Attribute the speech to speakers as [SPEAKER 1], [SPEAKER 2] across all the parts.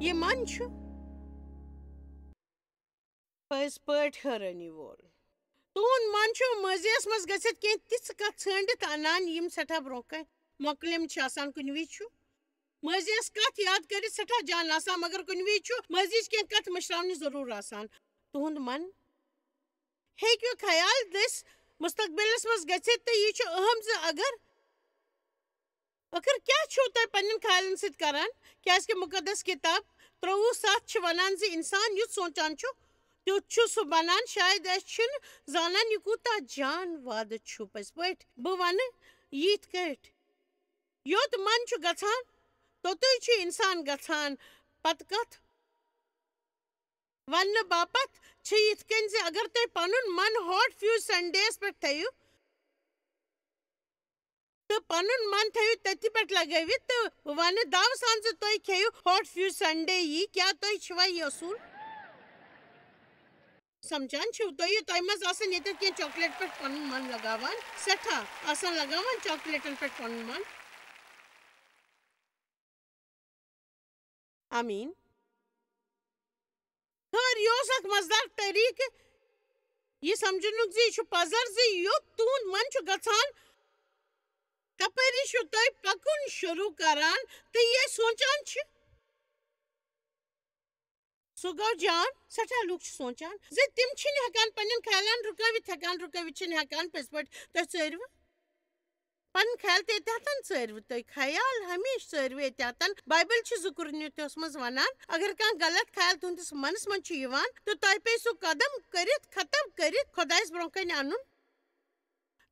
[SPEAKER 1] یہ من چھُ پٔزۍ پٲٹھۍ حٲرانی وول تُہُنٛد من چھُ مٲضیَس منٛز گٔژھِتھ کینٛہہ تِژھٕ کتھ ژھٲنٛڈِتھ اَنان یِم سٮ۪ٹھاہ برونٛہہ کَنہِ مۄکلیمژ چھِ آسان کُنہِ وِزِ چھُ مٲضیَس کتھ یاد کٔرِتھ سٮ۪ٹھاہ جان آسان مگر کُنہِ وِزِ چھُ مٲضیِچ کینٛہہ کتھ مٔشراونٕچ ضروٗر آسان تُہُنٛد من ہیٚکہِ خیال دٔسۍ مستقبلس منٛز گٔژھِتھ تہٕ یہِ چھُ أہم زِ اگر ٲخٕر کیٛاہ چھُو تُہۍ پننٮ۪ن خیالن سۭتۍ کران کیٛازِکہِ مُقدس کِتاب 23:7 چھِ ونان زِ انسان یُتھ سونٛچان چھُ تیُتھ چھُ سُہ بنان شاید أسۍ چھِنہٕ زانان یہِ کوٗتاہ جان وعدٕ چھُ پٔزۍ پٲٹھۍ بہٕ ونہٕ یِتھ کٲٹھۍ یوٚت من چھُ گژھان توٚتُے چھُ انسان گژھان پتہٕ کتھ وننہٕ باپتھ چھِ یِتھ کٔنۍ زِ اگر تُہۍ پنُن من ہاٹ فیوز سنڈیس پٮ۪ٹھ تھٲیِو تہٕ پنُن من تھٲیِو تٔتھی پٮ۪ٹھ لگٲوِتھ تہٕ بہٕ ونہٕ داوٕ سان زِ تُہۍ کھیٚیِو ہاٹ فیوز سنڈے یی کیٛاہ تُہۍ چھِوا یہِ اصوٗل سمجھان چھِو تُہۍ تۄہہِ منٛز آسان ییٚتٮ۪تھ کینٛہہ چاکلیٹ پٮ۪ٹھ پنُن من لگاوان سٮ۪ٹھاہ آسان لگاوان چاکلیٹن پٮ۪ٹھ پنُن من آمیٖن خٲر یہِ اوس اکھ مزٕدار طریٖقہٕ یہِ سمجھنُک زِ یہِ چھُ پزر زِ یوٚت تُہُنٛد من چھُ گژھان تپٲری چھُو تُہۍ پکُن شروٗع کران تہٕ یہِ سونٛچان چھِ سُہ گوٚو جان سٮ۪ٹھاہ لُکھ چھِ سونٛچان زِ تِم چھِنہٕ ہٮ۪کان پننٮ۪ن خیالن رُکٲوِتھ چھِنہٕ ہٮ۪کان پٔزۍ پٲٹھۍ تُہۍ ژٲرۍوٕ پنٕنۍ خیال تہِ اتٮ۪تھن ژٲرۍوٕ تُہۍ خیال ہمیشہِ ژٲرۍوٕ اتٮ۪تھن بایبل چھِ 2 کورنتھیوس منٛز ونان اگر کانٛہہ غلط خیال تُہنٛدِس منس منٛز چھُ یِوان تہٕ تۄہہِ پیٚیہِ سُہ قدم کٔرِتھ ختم کٔرِتھ خۄدایس برونٛہہ کنہِ انُن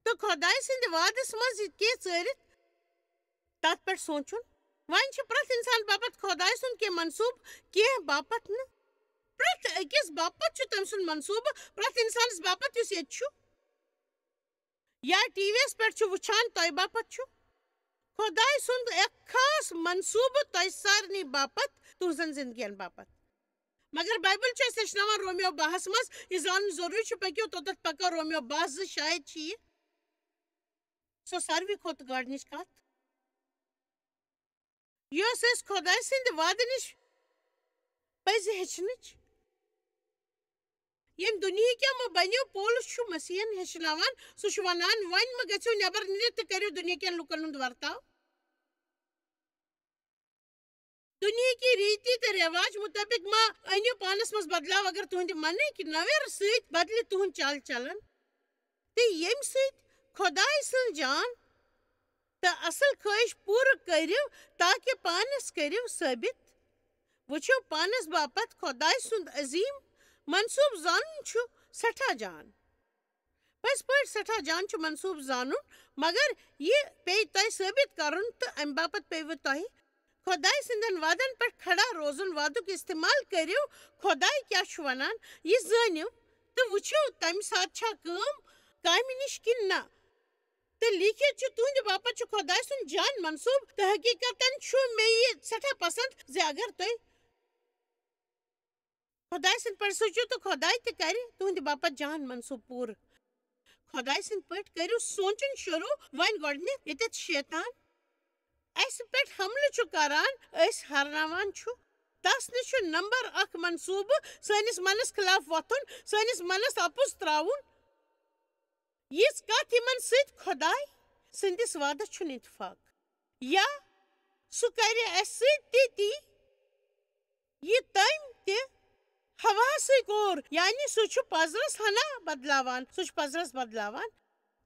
[SPEAKER 1] تہٕ خۄداے سٕنٛدِ وعدس منٛز کینٛہہ ژٲرِتھ تتھ پٮ۪ٹھ سونٛچُن وۄنۍ چھُ پرٛٮ۪تھ انسان باپتھ خۄداے سُنٛد کینٛہہ منصوٗبہٕ کینٛہہ باپتھ نہٕ پرٛٮ۪تھ أکِس باپتھ چھُ تٔمۍ سُنٛد منصوٗبہٕ پرٛٮ۪تھ انسانس باپتھ یُس ییٚتہِ چھُ یا ٹی وی یس پٮ۪ٹھ چھُ وٕچھان تۄہہِ باپتھ چھُ خۄداے سُنٛد اکھ خاص منصوٗبہٕ تۄہہِ سارنٕے باپتھ تُہنٛزن زندگین باپتھ مگر بایبل چھُ اَسہِ ہیٚچھناوان رومیو 12 منٛز یہِ زانُن ضروٗری چھُ پٔکِو توٚتتھ پکو رومیو 12:2 شاید چھِ یہِ سۄ ساروٕے کھۄتہٕ گۄڈنِچ کتھ یۄس أسۍ خۄداے سٕنٛدِ وعدٕ نِش پزِ ہیٚچھنٕچ ییٚمہِ دُنہیٖکیو بنیو پولس چھُ مسیحن ہیٚچھناوان سُہ چھُ ونان وۄنۍ مہ گٔژھِو نٮ۪بر نیٖرِتھ تہٕ کٔرِو دُنہیٖکٮ۪ن لُکن ہُنٛد ورتاو دُنہیٖکی ریٖتی تہٕ رٮ۪واج مُطٲبق ما أنِو پانس منٛز بدلاو اگر تُہنٛدِ منٕکۍ نوٮ۪ر سۭتۍ بدلہِ تُہنٛد چال چلن تہٕ ییٚمہِ سۭتۍ خۄداے سٕنٛز جان تہٕ اصل خٲہِش پوٗرٕ کٔرِو تاکہِ پانس کٔرِو ثٲبت وٕچھِو پانس باپتھ خۄداے سُنٛد عظیٖم منصوٗبہٕ زانُن چھُ سٮ۪ٹھاہ جان پٔزۍ پٲٹھۍ سٮ۪ٹھاہ جان چھُ منصوٗبہٕ زانُن مگر یہِ پیٚیہِ تۄہہِ ثٲبت کرُن تہٕ امہِ باپتھ پیٚیِوٕ تۄہہِ خۄداے سٕنٛدٮ۪ن وعدن پٮ۪ٹھ کھڑا روزُن وعدُک استعمال کٔرِو خۄداے کیٛاہ چھُ ونان یہِ زٲنِو تہٕ وٕچھِو تمہِ ساتہٕ چھا کٲم کامہِ نِش کِنہٕ نہ تہٕ لیٖکھِتھ چھُ تُہنٛدِ باپتھ چھُ خۄداے سُنٛد جان منصوٗبہٕ تہٕ حقیٖقتن چھُ مےٚ یہِ سٮ۪ٹھاہ پسنٛد زِ اگر تُہۍ خۄداے سٕنٛدۍ پٲٹھۍ سوٗنٛچِو تہٕ خۄداے تہِ کرِ تُہنٛدِ باپتھ جان منصوٗبہٕ پوٗرٕ خۄداے سٕنٛدۍ پٲٹھۍ کٔرِو سونٛچُن شروٗع وۄنۍ گۄڈٕنٮ۪تھ ییٚتٮ۪تھ شیطان اسہِ پٮ۪ٹھ حملہٕ چھُ کران أسۍ ہرناوان چھُ تس نِش چھُ نمبر 1 منصوٗبہٕ سٲنِس منس خلاف وۄتھُن سٲنِس منس اپُز تراوُن یِژھ کتھ یِمن سۭتۍ خۄداے سٕنٛدِس وعدس چھُنہٕ اتفاق یا سُہ کرِ اسہِ سۭتۍ تی یہِ تٔمۍ تہِ ہواہسٕے کوٚر یعنی سُہ چھُ پزرس ہنا بدلاوان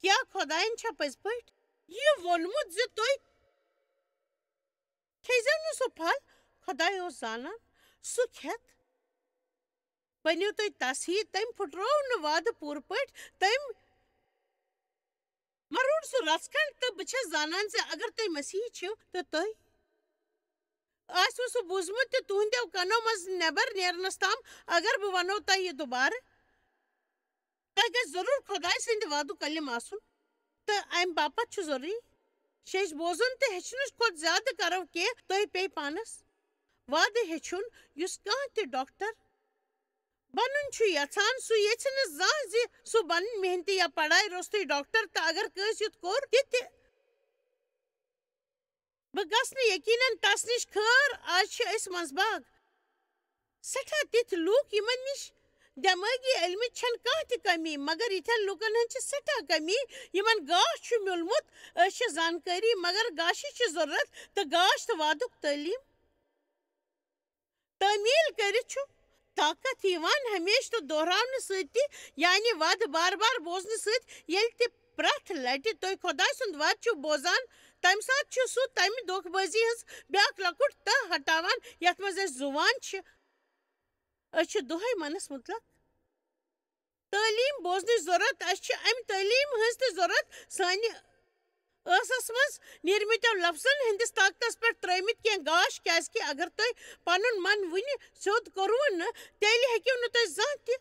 [SPEAKER 1] کیٛاہ خۄداین چھا پٔزۍ پٲٹھۍ یہِ ووٚنمُت زِ تُہۍ کھیٚزیو نہٕ سُہ پھل خۄداے اوس زانان سُہ کھٮ۪تھ بٔنِو تُہۍ تس ہی تٔمۍ پھُٹروو نہٕ وعدٕ پوٗرٕ پٲٹھۍ تٔمۍ ما روٚٹ سُہ رژھ کھنٛڈ تہٕ بہٕ چھس زانان زِ اگر تُہۍ مسیحی چھِو تہٕ تُہۍ آسوٕ سُہ بوٗزمُت تہِ تُہنٛدیو کنو منٛز نٮ۪بر نیرنس تام اگر بہٕ ونو تۄہہِ یہِ دُبارٕ تۄہہِ گژھِ ضروٗر خۄداے سٕنٛدِ وعدُک علم آسُن تہٕ امہِ باپتھ چھُ ضروٗری شیٚچھ بوزُن تہٕ ہیٚچھنٕچ کھۄتہٕ زیادٕ کرو کینٛہہ تۄہہِ پیٚیہِ پانس وعدٕ ہیٚچھُن یُس کانٛہہ تہِ ڈاکٹر بنُن چھُ یژھان سُہ یژھِ نہٕ زانٛہہ زِ سُہ بنُن محنتی یا پڑایہِ روٚستُے ڈاکٹر تہٕ اگر کٲنٛسہِ یُتھ کوٚر تہِ بہٕ گژھٕ نہٕ یقیٖنن تس نِش خٲر آز چھِ أسۍ منٛزباگ سٹھا تِتھ لوٗکھ یِمن نِش دٮ۪مٲغی علمٕچ چھنہٕ کانٛہہ تہِ کمی مگر یِتھٮ۪ن لُکن ہٕنٛز چھِ سٮ۪ٹھاہ کمی یِمن گاش چھُ میوٗلمُت أسۍ چھِ زانکٲری مگر گاشٕچ چھِ ضروٗرت تہٕ گاش تہٕ وادُک تعلیٖم تعمیٖل کٔرِتھ چھُ طاقت یِوان ہمیشہٕ تہٕ دۄہراونہٕ سۭتۍ تہِ یعنی وعدٕ بار بار بوزنہٕ سۭتۍ ییٚلہِ تہِ پرٛٮ۪تھ لٹہِ تُہۍ خۄداے سُنٛد وعدٕ چھِو بوزان تمہِ ساتہٕ چھُ سُہ تمہِ دھوکہٕ بٲزی ہٕنٛز بیٛاکھ لۄکُٹ تہہ ہٹاوان یتھ منٛز أسۍ زُوان چھِ أسۍ چھِ دۄہے منس مُطلق تعلیٖم بوزنٕچ ضروٗرت اسہِ چھِ امہِ تعلیٖم ہٕنٛز تہِ ضروٗرت سانہِ ٲسس منٛز نیٖرمٕتیو لفظن ہٕنٛدِس طاقتس پٮ۪ٹھ ترٛٲومٕتۍ کینٛہہ گاش کیٛازِکہِ اگر تُہۍ پنُن من وُنہِ سیوٚد کوٚروٕ نہٕ تیٚلہِ ہیٚکِو نہٕ تُہۍ زانٛہہ تہِ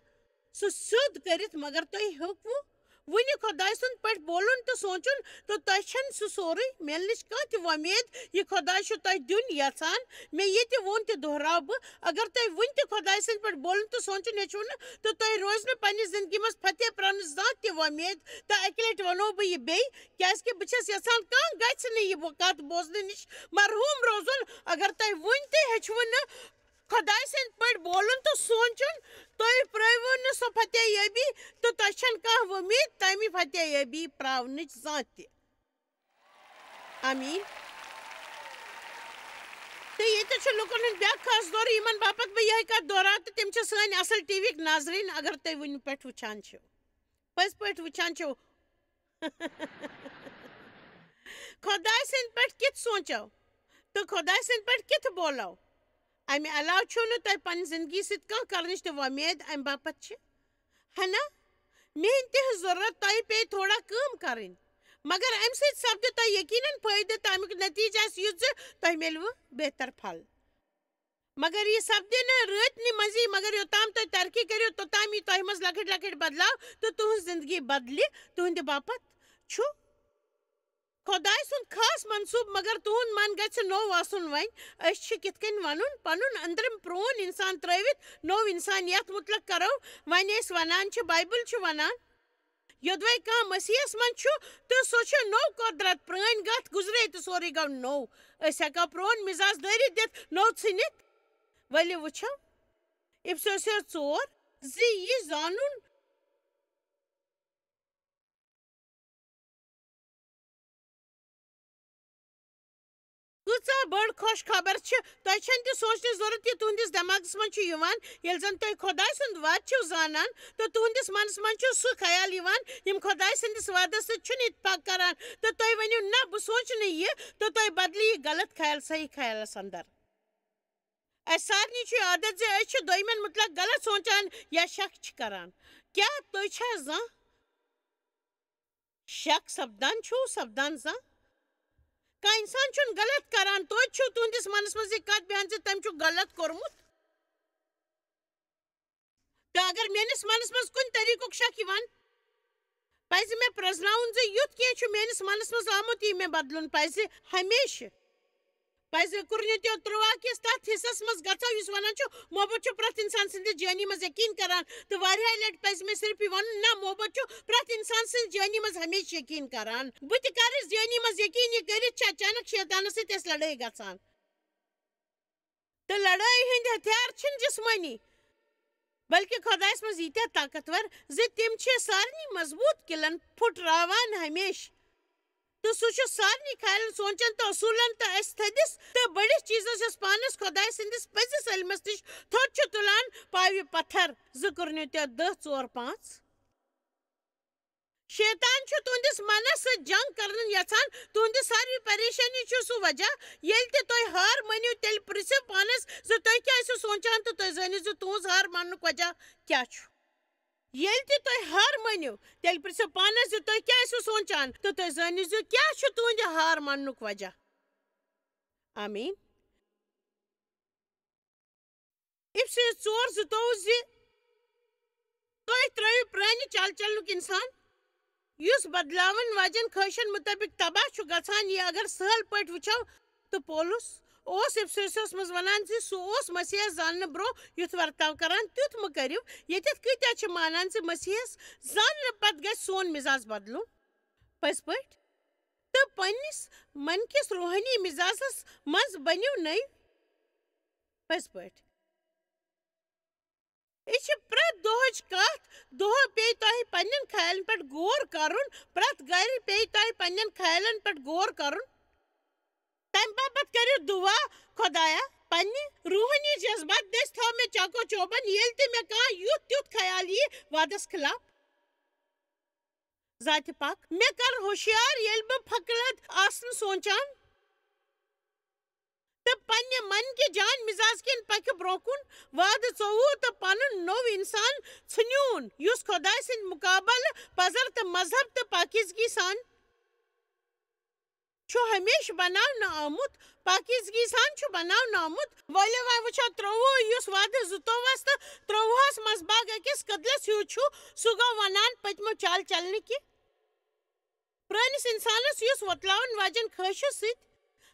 [SPEAKER 1] سُہ سیوٚد کٔرِتھ مگر تُہۍ ہیوٚکوٕ وُنہِ خۄداے سُنٛد پٲٹھۍ بولُن تہٕ سونٛچُن تہٕ تۄہہِ چھنہٕ سُہ سورُے میلنٕچ کانٛہہ تہِ وۄمید یہِ خۄداے چھُ تۄہہِ دیُن یژھان مےٚ یہِ تہِ ووٚن تہِ دۄہراو بہٕ اگر تُہۍ وُنہِ تہِ خۄداے سٕنٛدۍ پٲٹھۍ بولُن تہٕ سونٛچُن ہیٚچھِو نہٕ تہٕ تۄہہِ روزِ نہٕ پننہِ زندگی منٛز فتح پراونٕچ زانٛہہ تہِ وۄمید تہٕ اکہِ لٹہِ ونو بہٕ یہِ بیٚیہِ کیٛازِکہِ بہٕ چھس یژھان کانٛہہ گژھِ نہٕ یہِ کتھ بوزنہٕ نِش مرحوٗم روزُن اگر تۄہہِ وُنہِ تہِ ہیٚچھوٕ نہٕ خۄداے سٕنٛدۍ پٲٹھۍ بولُن تہٕ سونٛچُن تُہۍ پرٛٲرِوٕ نہٕ سۄ فتح یٲبی تہٕ تۄہہِ چھنہٕ کانٛہہ وۄمید تمہِ فتح یٲبی پراونٕچ زانٛہہ تہِ آمیٖن تہٕ ییٚتہِ چھُ لُکن ہُنٛد بیٛاکھ خاص دورٕ یِمن باپتھ بہٕ یِہے کتھ دۄہراو تہٕ تِم چھِ سٲنۍ اصل ٹی وی یِکۍ ناظریٖن اگر تُہۍ وُنہِ پٮ۪ٹھ وٕچھان چھِو پٔزۍ پٲٹھۍ وٕچھان چھِو خۄداے سٕنٛدۍ پٲٹھۍ کِتھ سونٛچو تہٕ خۄداے سٕنٛدۍ پٲٹھۍ کِتھ بولو امہِ علاوٕ چھُو نہٕ تۄہہِ پننہِ زندگی سۭتۍ کانٛہہ کرنٕچ تہِ وۄمید امہِ باپتھ چھِ ہنا میٛٲنۍ تِہنٛز ضروٗرت تۄہہِ پیٚیہِ تھوڑا کٲم کرٕنۍ مگر امہِ سۭتۍ سپدِ تۄہہِ یقیٖنن فٲیدٕ تہٕ امیُک نتیٖجہٕ آسہِ یُتھ زِ تۄہہِ میلوٕ بہتر پھل مگر یہِ سپدِ نہٕ رٲتنہِ منٛزٕے مگر یوٚتام تُہۍ ترقی کٔرِو توٚتام یی تۄہہِ منٛز لۄکٕٹۍ لۄکٕٹۍ بدلاو تہٕ تُہنٛز زندگی بدلہِ تُہنٛدِ باپتھ چھُ خۄداے سُنٛد خاص منصوٗبہٕ مگر تُہنٛد من گژھِ نوٚو آسُن وۄنۍ أسۍ چھِ کِتھ کٔنۍ ونُن پنُن أنٛدرِم پرٛون انسان ترٛٲوِتھ نوٚو انسان یتھ مُتعلق کرو وۄنۍ أسۍ ونان چھِ بایبل چھُ ونان یوٚدوے کانٛہہ مسیحس منٛز چھُ تہٕ سُہ چھُ نوٚو قۄدرت پرٛٲنۍ گتھ گُزرے تہٕ سورُے گوٚو نوٚو أسۍ ہٮ۪کو پرٛون مزاج دٲرِتھ دِتھ نوٚو ژھٕنِتھ ؤلِو وٕچھو اِفسوسیو 4 زِ یہِ زانُن کۭژاہ بٔڑ خۄش خبر چھِ تۄہہِ چھنہٕ تہِ سونٛچنٕچ ضروٗرت یہِ تُہنٛدِس دٮ۪ماغس منٛز چھُ یِوان ییٚلہِ زن تُہۍ خۄداے سُنٛد وعدٕ چھِو زانان تہٕ تُہنٛدِس منس منٛز چھُ سُہ خیال یِوان یِم خۄداے سٕنٛدِس وعدس سۭتۍ چھُنہٕ اتفاق کران تہٕ تُہۍ ؤنِو نہ بہٕ سونٛچہٕ نہٕ یہِ تہٕ تُہۍ بدلہِ یہِ غلط خیال صحیح خیالس انٛدر اسہِ سارنٕے چھُ یہِ عادت زِ أسۍ چھِ دوٚیمٮ۪ن مُتعلق غلط سونٛچان یا شک چھِ کران کیٛاہ تُہۍ چھا زانٛہہ شک سپدان چھُو سپدان زانٛہہ کانٛہہ انسان چھُنہٕ غلط کران توتہِ چھُو تُہنٛدِس منس منٛز یہِ کتھ بیٚہوان زِ تٔمۍ چھُ غلط کوٚرمُت تہٕ اگر میٲنِس منس منٛز کُنہِ طریٖقُک شک یِوان پزِ مےٚ پرٛزناوُن زِ یُتھ کینٛہہ چھُ میٲنِس منس منٛز آمُت یہِ مےٚ بدلُن پزِ ہمیشہٕ پزِ کُرنِتیو 13 کِس تتھ حصس منٛز گژھو یُس ونان چھُ محبت چھُ پرٛٮ۪تھ انسان سٕنٛدِس جٲنی منٛز یقیٖن کران تہٕ واریاہہِ لٹہِ پزِ مےٚ صرف یہِ ونُن نہ محبت چھُ پرٛٮ۪تھ انسان سٕنٛزِ جٲنی منٛز ہمیشہٕ یقیٖن کران بہٕ تہِ کرٕ جٲنی منٛز یقیٖن یہِ کٔرِتھ چھِ اچانک شیطانس سۭتۍ اسہِ لڑٲے گژھان تہٕ لڑٲے ہٕنٛدۍ ہتھیار چھِنہٕ جسمٲنی بلکہِ خۄدایس منٛز ییٖتیٛاہ طاقتور زِ تِم چھِ سارنٕے مضبوٗط قِلعن پھُٹراوان ہمیشہٕ تہٕ سُہ چھُ سارنٕے خیالن سونٛچن تہٕ اصوٗلن تہٕ اسہِ تھٔدِس تہٕ بٔڑِس چیٖزس یۄس پانس خۄداے سٕنٛدِس پٔزِس علمس نِش تھوٚد چھُ تُلان پاوِ پتھر 2 کورنتھیو 10:4-5 شیطان چھُ تُہنٛدِس منس سۭتۍ جنگ کرُن یژھان تُہنٛدِ ساروٕے پریشٲنی چھُ سُہ وجہ ییٚلہِ تہِ تُہۍ ہار مٲنِو تیٚلہِ پرژھِو پانس زِ تُہۍ کیٛاہ ٲسِو سونٛچان تہٕ تُہۍ زٲنِو زِ تُہنٛز ہار ماننُک وجہ کیٛاہ چھُ ییٚلہِ تہِ تُہۍ ہار مٲنِو تیٚلہِ پرژھِو پانس زِ تُہۍ کیٛاہ ٲسِو سونٛچان تہٕ تُہۍ زٲنِو زِ کیٛاہ چھُ تُہنٛدِ ہار ماننُک وجہ آمیٖن اِفسِیَس 4:22 زِ تُہۍ ترٛٲوِو پرٛانہِ چال چلنُک انسان یُس بدلاون واجٮ۪ن خٲہِشن مُطٲبِق تباہ چھُ گژھان یہِ اگر سہل پٲٹھۍ وٕچھو تہٕ پولس اوس اِفسوسس منٛز ونان زِ سُہ اوس مسیحس زاننہٕ برٛونٛہہ یُتھ ورتاو کران تیُتھ مہٕ کٔرِو ییٚتٮ۪تھ کۭتیٛاہ چھِ مانان زِ مسیحس زاننہٕ پتہٕ گژھِ سون مزاج بدلُن پٔزۍ پٲٹھۍ تہٕ پننِس من کِس روحٲنی مزاجس منٛز بٔنِو نٔے پٔزۍ پٲٹھۍ یہ پریت دہچ کت دہ پی تہ پنن خیالن پہ غور کرن پریت گر پی تہ پنن خیالن پہ غور کرن تم باپت کرو دعا خدایا پنہ روحانی جذبات دس تھو میں چاکو چوبن یل تہ میں کان یوت تیت خیال یہ وعدس خلاف ذات پاک میں کر ہوشیار یل بہ پھکلت آسن سوچان تو پنہ من کے جان مزاج کن پک بروکن وعد ثوو تو پن نو انسان ژھنیون یس خدا سند مقابل پزر تو مذہب تو پاکیزگی سان چھو ہمیش بناون آمت پاکیزگی سان چھو بناون آمت ولی وچھو تروو یس وعد زتوس تو تروہس مز باغ اکس قدلس ہیو چھو سہ گو ونان پتمو چال چلنے کی پرانس انسانس یس وتلاون واجن خواہشو ست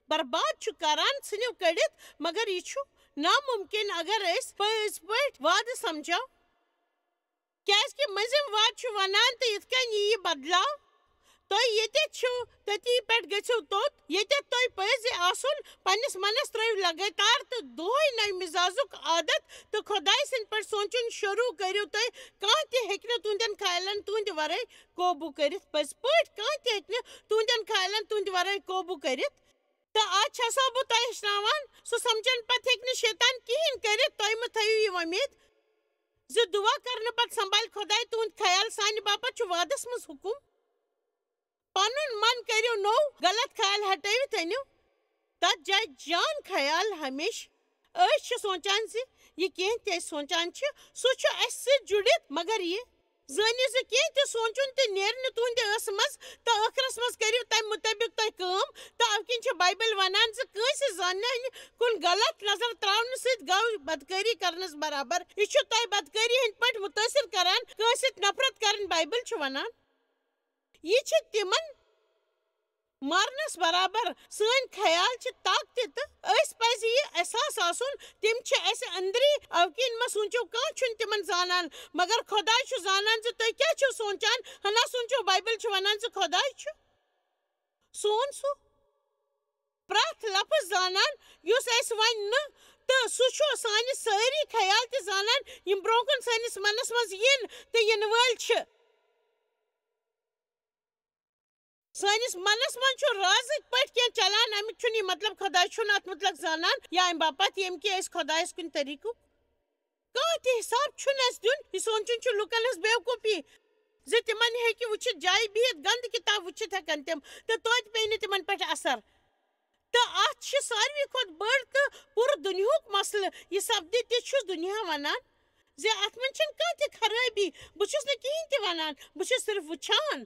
[SPEAKER 1] برباد چھو کران ژھنو کڑت مگر یہ چھو ناممکن اگر اس پز پٹ وعد سمجھو کیاز کہ مزم وعد چھو ونان تو ات کن یہ بدلاو تہ یہ چھو تتی پہ گھو توت یہ تہ پز آسن پنس منس ترو لگاتار تو دہے نو مزاجک عادت تو خدائے سند پہ سوچن شروع کرو تہ کان تہ ہیکہ تہندین خیالن تہند ورائے قوبو کرت پز پٹ کان تہ ہیکہ تہندین خیالن تہند ورائے قوبو کرت تو آج چھسو بہ تہ ہچناوان سہ سمجھن پتہ ہیکہ شیطان کہین کرت تہ مہ تھو یہ امید ز دعا کرنے پتہ سنبھال خدائے تہند خیال سانہ باپت چھ وعدس مز حکم پنن من کرو نو غلط خیال ہٹوت انو تت جائے جان خیال ہمیش اس سوچان ز یہ کہیں تہ سوچان سہ اس ست جڑت مگر یہ زانو ز کہیں تہ سوچن تہ نیر تہند اس مز تو ٲخرس مز کرو تمہ مطابق تہ کام تو او کن بائبل ونان ز کٲنسہِ زانن کن غلط نظر تراون ست گو بدکاری کرنس برابر یہ تہ بدکاری ہند پٹ متاثر کران کٲنسہِ سۭتۍ نفرت کرن بائبل چھ ونان یہ تمن مارنس برابر سن خیال طاقت تو اس پز یہ احساس آسن تم اس اندری اوکین ما سوچو کان چھن تمن زانان مگر خدا چھ زانان ز تھی کیا چھو سوچان ہنا سوچو بائبل چھ ونان ز خدا چھ سون سو پرت لفظ زانان یس اس ون نہ تو سہ سانہ ساری خیال تہ زانان یم برونکن سانس منس مز ین تو ین ول چھ سانس منس من رازک پہ کی چلان امیک یہ مطلب خدا چھن ات متعلق زانان یا ام باپت یم کہ اس خدائس کن طریقہ کان تہ حساب چھن اس دن یہ سوچن لکن ہز بیوقوفی ز تمن ہیکہ وچھت جائے بہت گند کتاب وچھت ہیکن تم تو توتہ پی نہ تمن پہ اثر تو ات ساروی کھت بڑ تو پور دنیاک مسئلہ یہ سپدِ تہ چھس دنیا ونان ز ات من چھن کان تہ خرابی بہ چھس نہ کہین تہ ونان بہ چھس صرف وچھان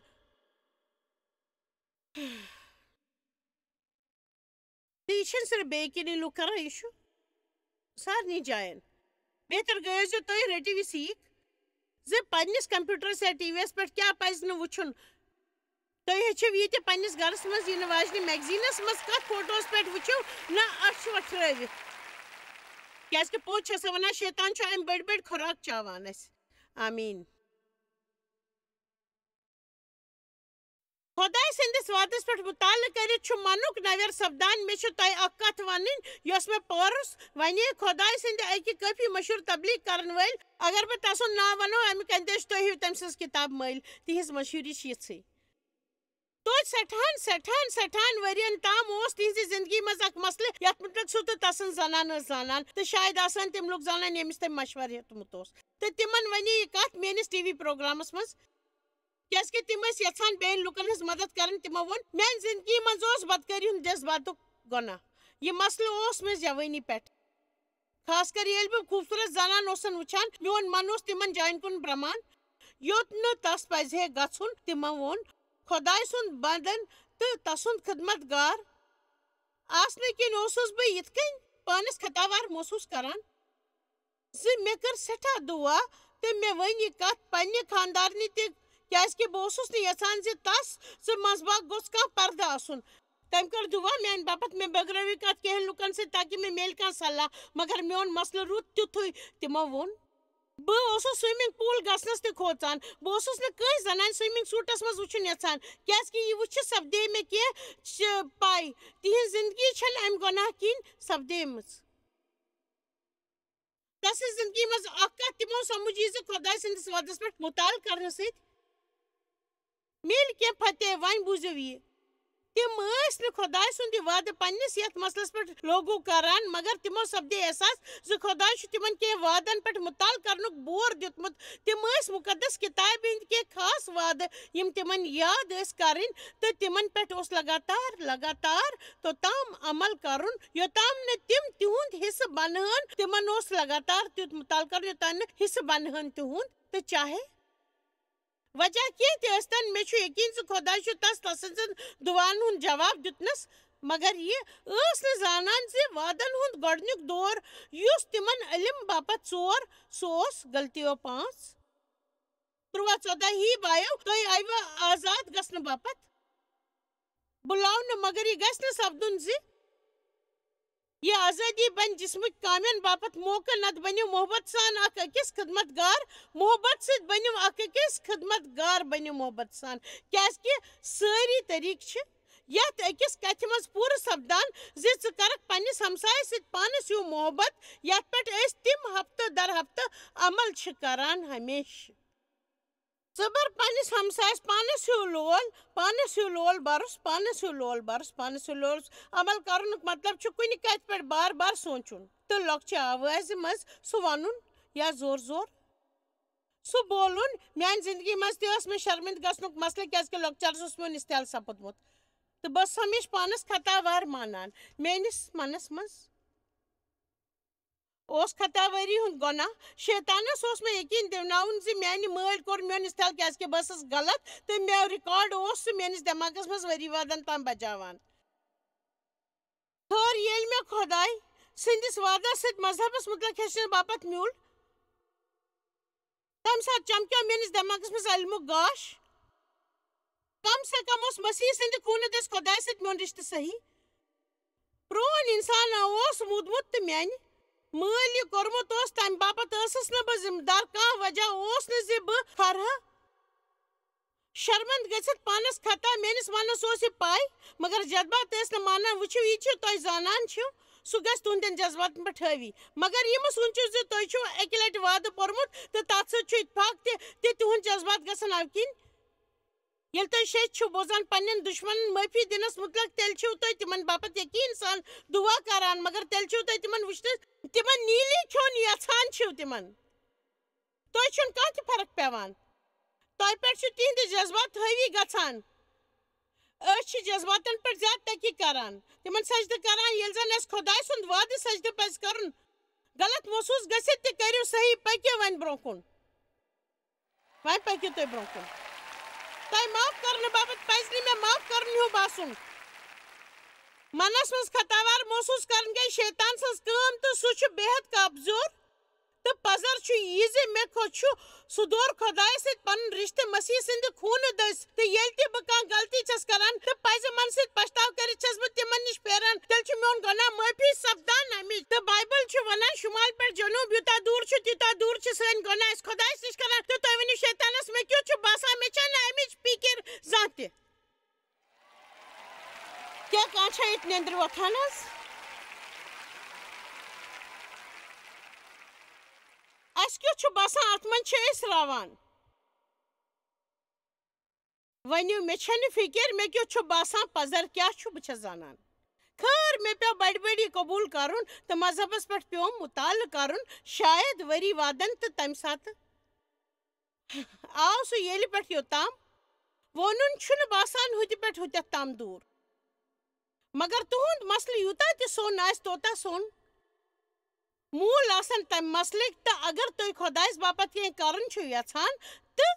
[SPEAKER 1] یہ صرف بے کن لوگ کران یہ سارنی جائن بہتر گیو ز تھی رٹو یہ سیکھ ز پنس کمپیوٹرس یا ٹی وی یس پہ کیا پز نہ وچھن تھی ہیچو یہ پنس گرس مز ین واجنہ میگزینس مز کت فوٹوز پہ وچھو نہ اچھ وٹھرٲوِتھ کیاز کہ پوٚز چھس ونان شیطان چھ ام بڑ بڑ خوراک چاوان اس آمین خدا سندس وعدس پہ مطالعہ کرت منک نویر سپدان میں تہ اک کت ون یس میں پورس ونی خدا سند اکہ کافی مشہور تبلیغ کرن ول اگر بہ تسن نا ونو امیک اندیش تھی ہیو تم سز کتاب مل تہذ مشہوری یژھے توتہ سٹھان سٹھان سٹھان ورین تام اس تہذ زندگی مز اک مسئلہ یت متعلق سہ تو تسن زنان زانان تو شاید آسان تم لوگ زانان یمس تم مشور ہیوتمت تو تمن ونی یہ کت میانس ٹی وی پروگرامس مز کیاز کہ تم یژھان بین لکن ہز مدد کرن تمو ون میان زندگی مز بدکاری ہند جذبات گناہ یہ مسئلہ اس مز جوانی پہ خاص کر یل بہ خوبصورت زنان اوسن وچھان میون من اس تمن جائن کن برمان یوت نہ تس پزِ ہے گژھن تمو وون خدائے سند بندن تو تسند خدمت گار آسنے کن اوسس بہ یت کن پانس خطاوار محسوس کران ز مے کر سٹھا دعا تو مے ون یہ کت پنہ خاندارنہ تہ کیاز کہ بہ اوسس نہ یژھان ز تس سہ منزباگ گوژھ کانٛہہ پردٕ آسن تم کر دعا میان باپت مے بگرٲوِو کت کینٛہن لُکن سۭتۍ تاکہ مے میلہِ کانٛہہ صلاح مگر میون مسئلہ روٗد تیُتھُے تمو ووٚن بہٕ اوسُس سوئمنگ پول گژھنس تہ کھوژان بہٕ اوسُس نہٕ کٲنٛسہِ زنانہِ سوئمنگ سوٗٹس منٛز وٕچھُن یژھان کیاز کہ یہ وٕچھِتھ سپدے مےٚ کینٛہہ پاے تہنٛز زندگی چھنہٕ امہِ گۄناہ کِنۍ سپدیمٕژ تس زندگی مز اکھ تمو سمجھ یہ خدا سندس وعدس پہ مطال کرنے ست میل کی فتح ون بوزو یہ تم خدا سند وعدہ پنس یت مسلس پہ لوگو کران مگر تمو سپدے احساس خدا تمن کی وعدن پہ مطال کرنک بور دیتمت تم مقدس کتاب ہند کی خاص وعدہ یم تمن یاد کرن تو تمن پہ لگاتار توتام عمل کرن یوتام ن تم تہند حصہ بنہن تمن لگاتار تیت مطال کرن یوتان حصہ بنہن تہند تو چاہے وجہ کیستن مے یقین خدا تس دعان ہند جواب دتنس مگر یہ زانان وعدن ہند گۄڈنیُک دور یس تمن علم باپت ژور سہ غلطیو 5 13 ہی بایو تھی آیو آزاد گھن باپت بلاؤ مگر یہ گھس سپدن یہ آزادی بن جسمک کامین باپت موقع نت بنو محبت سان اخ اکس خدمت گار محبت ست بنو اخ اکس خدمت گار بنو محبت سان کیازکہ ساری طریقہ یت اکس کتھ مز پور سپدان ژٕ کرکھ پننس ہمسائے ست پانس ہیو محبت یت پہ تم ہفتہ در ہفتہ عمل کران ہمیشہ صبر پنس ہمسائس پانس ہیو لول برس پانس ہیو لول برس پانس ہیو لول عمل کرن مطلب کن کت پہ بار بار سوچن تو لۄکچہ آواز مز سہ ون یا زور سہ بولن میان زندگی مز تہ مے شرمند گھنک مسئلہ کیازکہ لۄکچارس میون استعال سپدمت تو بس ہمیشہ پانس خطاوار مانان میانس منس مز خطاواری ہند گناہ شیطانس مے یقین دوناون میانہ مل کور میون استعال کیازکہ بس غلط تو مے ریکارڈ سہ میانس دماغس مز ؤری وادن تام بجاوان خیر یل مے خدائے سندس وعدس ست مذہبس متعلق ہیچن باپت میول تم سات چمکیو میانس دماغس مز علمک گاش کم سے کم مسیح سند خون دس خدائے ست میون رشتہ صحیح پرون انسان مودمت تو میانہ مل یہ کورمت تمہ باپت نا بہ ذمہ دار کھانا وجہ بہ فرح شرمند گھت پانس خطا میانس منس یہ پائی مگر جذبات نا مانان وچھو یہ تہ زانان سہ گھس تہندین جذباتن پہ حاوی مگر یہ سوچو تھی اکہ لٹہ وعدہ پورمت تو تر ست اتفاق تہ تہند جذبات گھن اوکن یل تھی شیچ بوزان پنن دشمن معافی دنس متعلق تیل تھی تمن باپت یقین سان دعا کران مگر تیل تھی تمن وچھنس تمن نیلی کھیون یژھان تمن تھی کھانا تہ فرق پیوان تہ پہ تہند جذبات حاوی گھان جذباتن پہ زیادہ تکی کران تمن سجدہ کران یل زن اس خدا سند وعدہ سجدہ پز کرن غلط محسوس گھت تہ کرو صحیح پکو ون برو کن پکو تھی برو کن تہ معاف کرنے باپت پز میں معاف کرن ہیو باسن منس مز خطاوار محسوس کرن گئی شیطان سز کام تو سہ بے حد کمزور تو پزر یہ مے کھو سہ دور خدائے ست پن رشتہ مسیح سند خون دس تو یل تہ بہ کھانا غلطی چھس کران تو پز من ست پشتاو کرت چھس بہ تمن نش پھیران تیل میون گناہ معافی سپدان ہمیشہ تو بائبل ونان شمال پہ جنوب یوتہ دور تیوتہ دور سن گناہ اس خدائس نش کران تو تھی ونو شیطانس مے کیوں باسان مے چھنہ امچ فکر زان تہ کیا کانچھا یہ نیندر وتھان اس کیوں باسان ات من راوان ونیو مے چھنہ فکر مے کیوں باسان پزر کیا بہ زانان خیر مے پیو بڑی بڑی قبول کرن تو مذہبس پہ پیو مطالعہ کرن شاید وری وادن تو تمہ سات آو سہ یل پہ یوتام وونن چھن باسان ہوتہ پہ ہوتھ تام دور مگر تہند مسئلہ یوتہ تہ سون آس توتہ سون مول آسن تم مسلک تو اگر تھی خدائس باپت کی کرن یژھان تو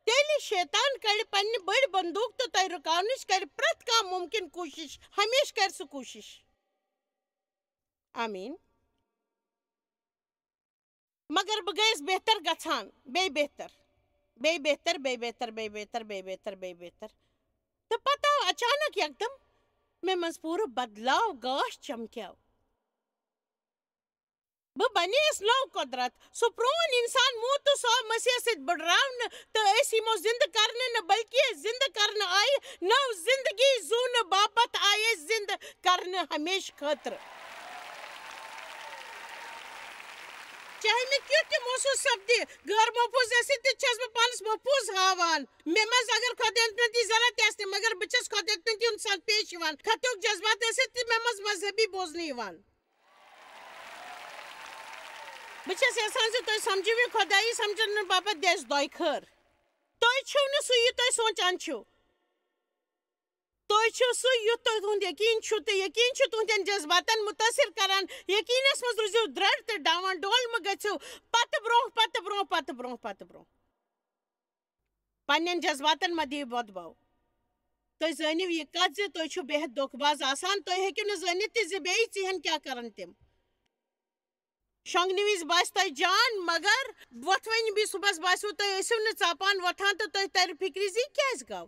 [SPEAKER 1] تیل شیطان کڑ پنہ بڑ بندوق تو تھی رکاونچ کر پریت کھانا ممکن کوشش ہمیشہ کر سہ کوشش آمین مگر بہ گیس بہتر گھان بے بہتر بے بہتر بے بہتر بے بہتر بے بہتر بے بہتر تو پتہ اچانک یکدم مے مز پورٕ بدلاو گاش چمکیو بہ بنیس نو قدرت سہ پرون انسان موت تو سو مسیح ست بڑراون تو اس یمو زندہ کرنے نہ بلکہ زندہ کرنے آئی نو زندگی زون باپت آئے زندہ کرنے ہمیشہ خاطر چاہے میں کیوں تہ محسوس سپدِ غٲر محفوظ ٲسِتھ تہِ چھَس بہٕ پانَس محفوظ ہاوان مےٚ منٛز اگر خۄدایَتمٔدی ضرورت تہِ آسہِ تہِ مگر بہٕ چھَس خۄدایَتمٔدی ہُنٛد ساتھ پیش یِوان خطُک جذبات ٲسِتھ تہِ مےٚ منٛز مذہبی بوزنہٕ یِوان بہٕ چھَس یژھان زِ تُہۍ سمجھِو یہِ خۄدایی سمجھنہٕ باپتھ دِ اَسہِ دۄیہِ خٲر تُہۍ چھِو نہٕ سُہ یہِ تُہۍ سونٛچان چھِو تُہۍ چھِو سُہ یُتھ تۄہہِ تُہُنٛد یقیٖن چھُ تہٕ یقیٖن چھُ تُہنٛدٮ۪ن جذباتن مُتٲثر کران یقیٖنس منٛز روٗزِو درٛڑ تہٕ ڈاوان ڈول مہٕ گٔژھِو پتہٕ برٛونٛہہ پتہٕ برٛونٛہہ پتہٕ برٛونٛہہ پتہٕ برٛونٛہہ پننٮ۪ن جذباتن مہ دِیِو بۄدباو تُہۍ زٲنِو یہِ کتھ زِ تُہۍ چھِو بے حد دھوکہٕ باز آسان تُہۍ ہیٚکِو نہٕ زٲنِتھ تہِ زِ بیٚیہِ ژِہٮ۪ن کیٛاہ کرن تِم شۄنٛگنہٕ وِزِ باسہِ تۄہہِ جان مگر وۄتھوٕنہِ وِزِ صُبحس باسِوٕ تُہۍ ٲسِو نہٕ ژاپان وۄتھان تہٕ تۄہہِ ترِ فِکرِ زِ یہِ کیٛازِ گوٚو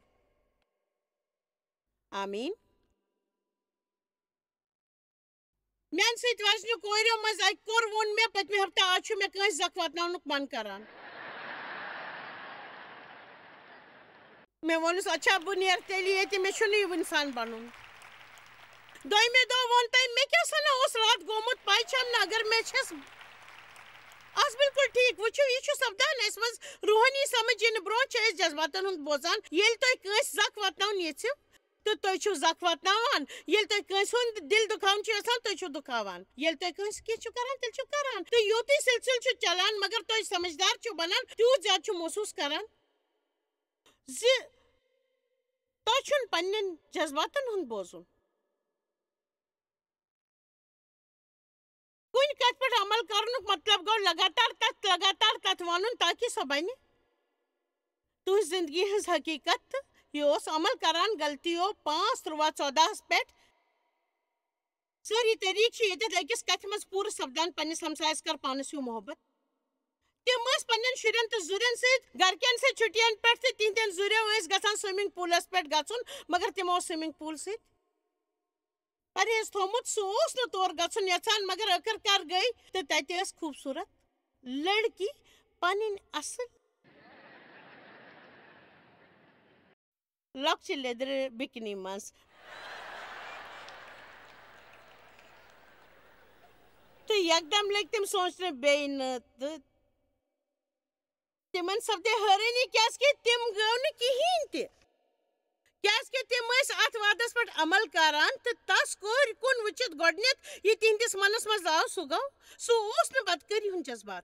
[SPEAKER 1] آمیٖن میانہِ سۭتۍ وزنہِ کوریو منٛز اکہِ کوٚر ووٚن مےٚ پٔتمہِ ہفتہٕ آز چھُ مےٚ کٲنٛسہِ زکھ واتناونُک من کران مےٚ ووٚنُس اچھا بہٕ نیرٕ تیٚلہِ ییٚتہِ مےٚ چھُنہٕ یہِ وٕنسان بنُن دوٚیمہِ دۄہ ووٚن تٔمۍ مےٚ کیٛاہ سنا اوس راتھ گوٚمُت پاے چھم نہٕ اگر مےٚ چھَس آز بالکل ٹھیٖک وٕچھِو یہِ چھُ سپدان اَسہِ منٛز روحٲنی سمجھ یِنہٕ برٛونٛہہ چھِ أسۍ جذباتن ہُنٛد بوزان ییٚلہِ تُہۍ کٲنٛسہِ زکھ واتناوُن یژھِو تہٕ تُہۍ چھِو زکھ واتناوان ییٚلہِ تُہۍ کٲنٛسہِ ہُنٛد دِل دُکھاوُن چھُ یژھان تُہۍ چھِو دُکھاوان ییٚلہِ تُہۍ کٲنٛسہِ کینٛہہ چھِو کران تیٚلہِ چھِو کران تہٕ یوٗتٕے سلسلہٕ چھُ چلان مگر تُہۍ سمجھدار چھِو بنان تیوٗت زیادٕ چھُ محسوٗس کران زِ تۄہہِ چھُنہٕ پننٮ۪ن جذباتن ہُنٛد بوزُن کُنہِ کتھِ پٮ۪ٹھ عمل کرنُک مطلب گوٚو لگاتار تتھ ونُن تاکہِ سۄ بنہِ تُہنٛزِ زندگی ہٕنٛز حقیٖقت تہٕ یہِ اوس عمل کران غلطیو 5/13/14 پٮ۪ٹھ سٲری طریٖقہٕ چھِ ییٚتٮ۪تھ أکِس کتھِ منٛز پوٗرٕ سپدان پننِس ہمسایس کر پانس ہیوٗ محبت تِم ٲسۍ پننٮ۪ن شُرٮ۪ن تہٕ زُرٮ۪ن سۭتۍ گرکٮ۪ن سۭتۍ چھُٹین پٮ۪ٹھ تہٕ تِہنٛدٮ۪ن زُرٮ۪و ٲسۍ گژھان سومنگ پوٗلس پٮ۪ٹھ گژھُن مگر تِمو اوس سومنگ پوٗل سۭتۍ پرہیز تھومُت سُہ اوس نہٕ تور گژھُن یژھان مگر ٲخٕر کار گٔے تہٕ تتہِ ٲس خوٗبصوٗرت لڑکی پنٕنۍ اصل لۄکچہِ لیٚدرِ بِکنی منٛز تہٕ یکدم لٔگۍ تِم سونٛچنہِ بیٚیہِ نہٕ تہٕ تِمن سپدے حٲرٲنی کیازکہِ تِم گٔو نہٕ کِہیٖنۍ تہِ کیازکہِ تِم ٲسۍ اتھ وعدس پٮ۪ٹھ عمل کران تہٕ تس کورِ کُن وٕچھِتھ گۄڈٕنیتھ یہِ تِہنٛدِس منس منٛز آو سُہ اوس نہٕ بدکٲری ہُنٛد جذبات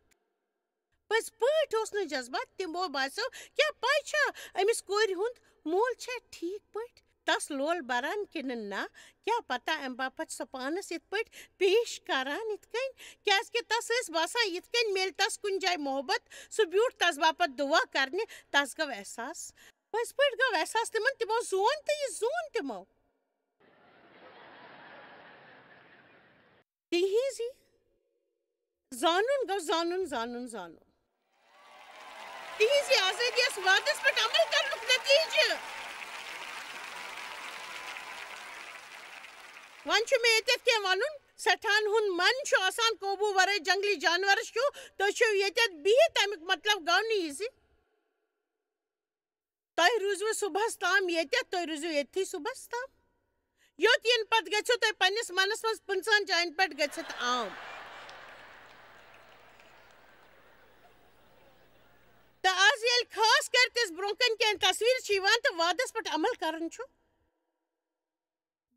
[SPEAKER 1] پٔزۍ پٲٹھۍ اوس نہٕ جذبات تِمو باسیو کیٛاہ پاے چھا أمِس کورِ ہُنٛد مول چھا ٹھیٖک پٲٹھۍ تس لول بران کِنہٕ نہ کیٛاہ پتہ امہِ باپتھ سۄ پانس یِتھ پٲٹھۍ پیش کران یِتھ کٔنۍ کیازکہِ تس ٲسۍ باسان یِتھ کٔنۍ میلہِ تس کُنہِ جایہِ محبت سُہ بیوٗٹھ تس باپتھ دُعا کرنہِ تس گوٚو احساس پٔزۍ پٲٹھۍ گوٚو احساس تِمو زون تہٕ یہِ زون تِمو تِہنٛزِ زانُن گوٚو زانُن تِہنٛزِ آزٲدی یس وعدس پٮ۪ٹھ عمل کرنُک نتیٖجہٕ وۄنۍ چھُ مےٚ ییٚتٮ۪تھ کینٛہہ ونُن سٮ۪ٹھاہن ہُنٛد من چھُ آسان قوبوٗ ورٲے جنگلی جانورس چھُ تُہۍ چھِو ییٚتٮ۪تھ بِہِتھ تمیُک مطلب گوٚو نہٕ یہِ زِ تۄہہِ روٗزوٕ صُبحس تام ییٚتٮ۪تھ تُہۍ روٗزِو ییٚتھی صُبحس تام یوٚت یِنہٕ پتہٕ گٔژھِو تُہۍ پننِس منس منٛز 15 جاین پٮ۪ٹھ گٔژھِتھ عام تہٕ آز ییٚلہِ خاص کر تِژھ برٛونٛہہ کَنہِ کینٛہہ تصویٖر چھِ یِوان تہٕ وعدس پٮ۪ٹھ عمل کرُن چھُ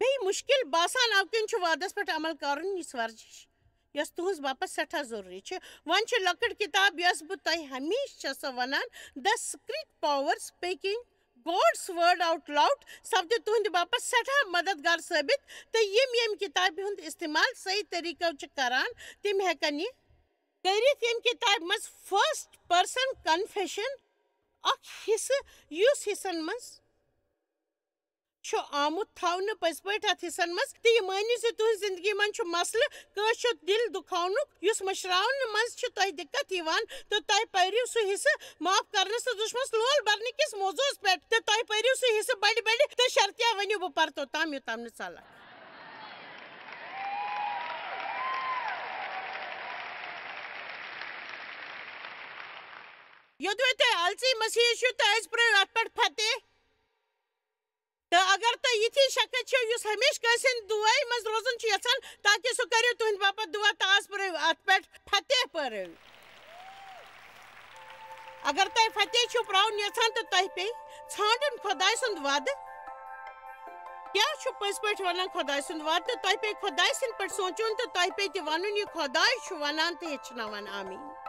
[SPEAKER 1] بیٚیہِ مُشکِل باسان اَوٕ کِنۍ چھُ وعدس پٮ۪ٹھ عمل کرُن یِژھ ورزش یۄس تُہنٛز باپتھ سٮ۪ٹھاہ ضروٗری چھِ وۄنۍ چھِ لۄکٕٹ کِتاب یۄس بہٕ تۄہہِ ہمیشہِ چھسو ونان the secret power speaking God's word out loud سپدِ تُہنٛدِ باپتھ سٮ۪ٹھاہ مددگار ثٲبت تہٕ یِم ییٚمہِ کِتابہِ ہُنٛد استعمال صحیح طٔریٖقو چھِ کران تِم ہٮ۪کن یہِ کٔرِتھ ییٚمہِ کِتابہِ منٛز فسٹ پٔرسن کنفیشن اکھ حصہٕ یُس حصن منٛز چھُ آمُت تھاونہٕ پٔزۍ پٲٹھۍ اتھ حصن منٛز تہٕ یہِ مٲنِو زِ تُہنٛزِ زندگی منٛز چھُ مسلہٕ کٲنٛسہِ چھُ دِل دُکھاونُک یُس مٔشراونہٕ منٛز چھُ تۄہہِ دِقت یِوان تہٕ تۄہہِ پٔرِو سُہ حصہٕ معاف کرنس تہٕ دُشمنس لول برنہٕ کِس موضوٗعس پٮ۪ٹھ تہٕ تۄہہِ پٔرِو سُہ حصہٕ بڑِ تہٕ شرطیا ؤنِو بہٕ پرٕ توٚتام یوٚتام نہٕ ژلان یوٚدوے تۄہہِ الژی مسیح چھُ تہٕ أسۍ پرٛٲرِو اتھ پٮ۪ٹھ فتح تہٕ اگر تُہۍ تۄہہِ یِتھی شکت چھو یُس ہمیشہٕ کٲنٛسہِ ہٕنٛدِ دُعٲے منٛز روزُن چھُ یژھان تاکہِ سُہ کٔرِو تُہٕنٛدِ باپتھ دُعا تہٕ آز پٔرِو اَتھ پٮ۪ٹھ فتح پٔرِو اگر تۄہہِ فتح چھُو پرٛاوُن یژھان تہٕ تۄہہِ پیٚیہِ ژھانٛڈُن خۄداے سُنٛد وعدٕ کیٛاہ چھُ پٔزۍ پٲٹھۍ وَنان خۄداے سُنٛد وعدٕ تہٕ تۄہہِ پیٚیہِ خۄداے سٕنٛدِ پٮ۪ٹھ سونٛچُن تہٕ تۄہہِ پیٚیہِ تہِ وَنُن یہِ خۄداے چھُ وَنان تہٕ ہیٚچھناوان آمیٖن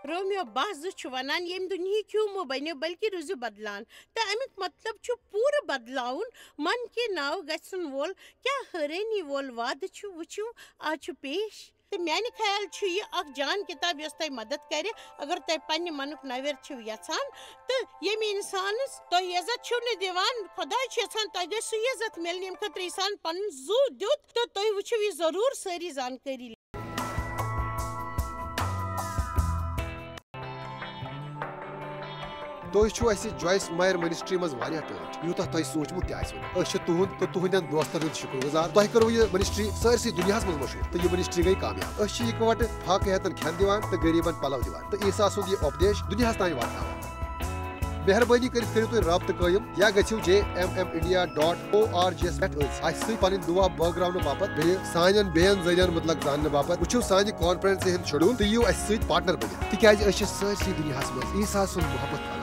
[SPEAKER 1] رومیو 12:2 چھُ وَنان ییٚمہِ دُنہِکۍ ہیوٗ مہٕ بٔنِو بٔلکہِ روٗزِو بدلان تہٕ اَمیُک مطلب چھُ پوٗرٕ بدلاوُن من کہِ ناو گژھن وول کیٛاہ حٲرٲنی وول وعدٕ چھُ وٕچھِو آز چھُ پیش تہٕ میٛانہِ خیال چھُ یہِ اکھ جان کِتاب یۄس تۄہہِ مدد کرِ اگر تۄہہِ پننہِ منُک نویر چھِو یژھان تہٕ ییٚمہِ اِنسانس تۄہہِ عزت چھِو نہٕ دِوان خۄداے چھُ یژھان تۄہہِ گژھِ سُے عزت مِلُن ییٚمہِ خٲطرٕ اِنسان پنُن زُو دیُت تہٕ تُہۍ وٕچھِو یہِ ضروٗر سٲری زانکٲری
[SPEAKER 2] تُہۍ چھِو اَسہِ جویس مایر منسٹری منٛز واریاہ ٹٲٹھۍ یوٗتاہ تۄہہِ سوٗنٛچمُت تہِ آسِوٕ أسۍ چھِ تُہُنٛد تہٕ تُہنٛدٮ۪ن دوستن ہُنٛد شُکر گُزار تۄہہِ کٔرٕو یہِ منسٹری سٲرسٕے دُنیاہس منٛز مشہوٗر تہٕ یہِ منسٹری گٔے کامیاب أسۍ چھِ اِکوٹہٕ فاقہٕ ہیٚتن کھٮ۪ن دِوان تہٕ غریٖبن پلو دِوان تہٕ عیٖسا سُنٛد یہِ اُپدیش دُنیاہس تانۍ واتناوان مہربٲنی کٔرِتھ کٔرِو تُہۍ رٲبطہٕ قٲیِم یا گٔژھِو JMMindia.org یَس پٮ۪ٹھ اَسہِ سۭتۍ پنٕنۍ دُعا بٲگراونہٕ باپتھ بیٚیہِ سانٮ۪ن بیٚین ذٔریعن مُتعلق زاننہٕ باپتھ وٕچھِو سانہِ کانفرنسہِ ہُنٛد شیڈوٗل تہٕ یِیِو اَسہِ سۭتۍ پارٹنر بٔنِتھ تِکیازِ أسۍ چھِ سٲرسٕے دُنیاہس منٛز عیٖسا سُنٛد محبت